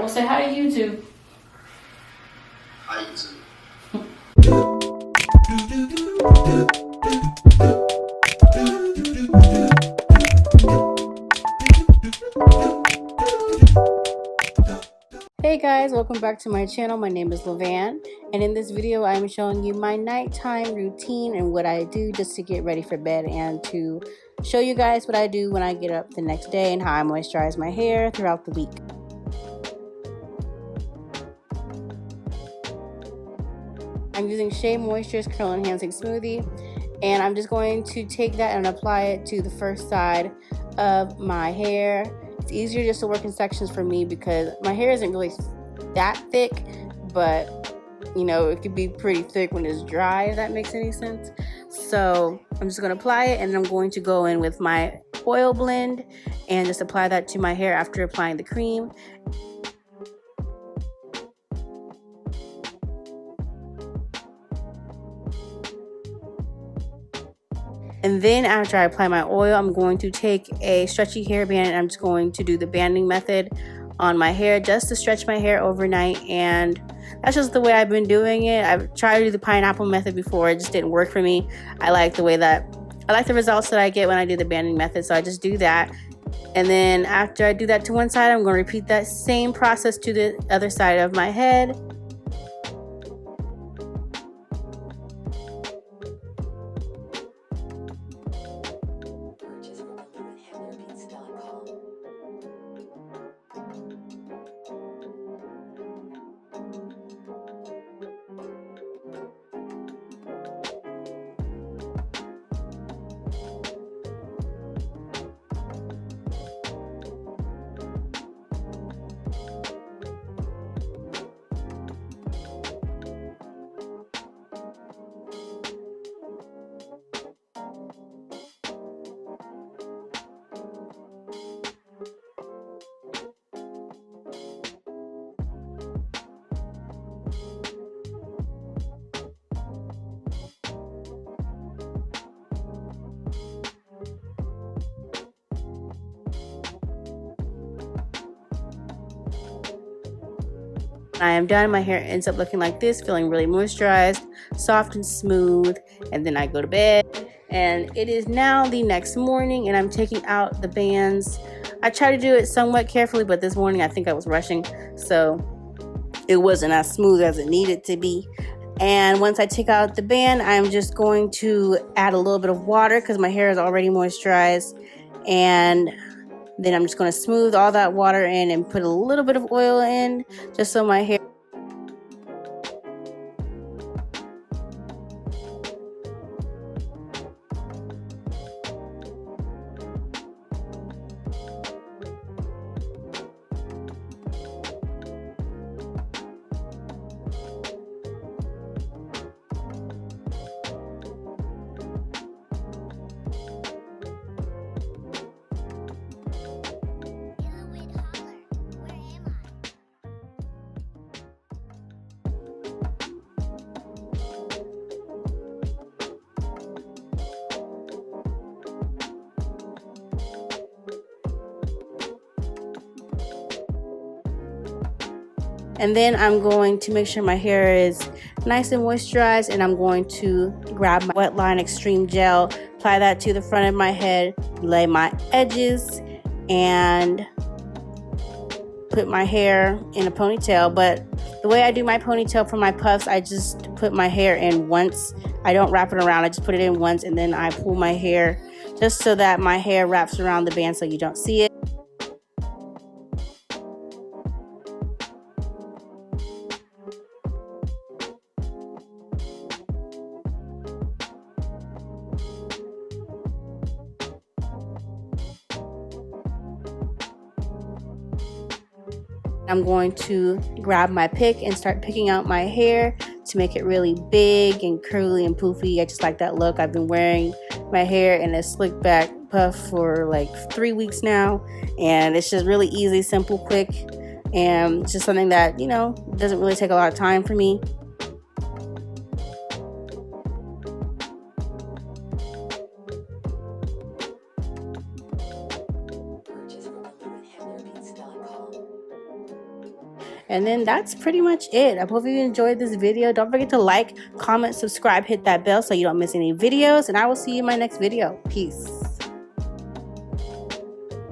say hi to YouTube. Hi YouTube. Hey guys, welcome back to my channel. My name is Lavan, and in this video I'm showing you my nighttime routine and what I do just to get ready for bed, and to show you guys what I do when I get up the next day and how I moisturize my hair throughout the week. I'm using Shea Moisture's Curl Enhancing Smoothie, and I'm just going to take that and apply it to the first side of my hair. It's easier just to work in sections for me because my hair isn't really that thick, but you know, it could be pretty thick when it's dry, if that makes any sense. So I'm just going to apply it, and I'm going to go in with my oil blend and just apply that to my hair after applying the cream. And then after I apply my oil, I'm going to take a stretchy hairband and I'm just going to do the banding method on my hair just to stretch my hair overnight. And that's just the way I've been doing it. I've tried to do the pineapple method before. It just didn't work for me. I like the results that I get when I do the banding method. So I just do that. And then after I do that to one side, I'm going to repeat that same process to the other side of my head. I am done. My hair ends up looking like this, feeling really moisturized, soft and smooth, and then I go to bed. And it is now the next morning, and I'm taking out the bands. I try to do it somewhat carefully, but this morning I think I was rushing, so it wasn't as smooth as it needed to be. And once I take out the band, I'm just going to add a little bit of water because my hair is already moisturized, and then I'm just going to smooth all that water in and put a little bit of oil in just so my hair. And then I'm going to make sure my hair is nice and moisturized, and I'm going to grab my Wetline Extreme Gel, apply that to the front of my head, lay my edges, and put my hair in a ponytail. But the way I do my ponytail for my puffs, I just put my hair in once. I don't wrap it around, I just put it in once, and then I pull my hair just so that my hair wraps around the band so you don't see it. I'm going to grab my pick and start picking out my hair to make it really big and curly and poofy. I just like that look. I've been wearing my hair in a slick back puff for like 3 weeks now, and it's just really easy, simple, quick, and it's just something that, you know, doesn't really take a lot of time for me. And then that's pretty much it. I hope you enjoyed this video. Don't forget to like, comment, subscribe, hit that bell so you don't miss any videos. And I will see you in my next video. Peace.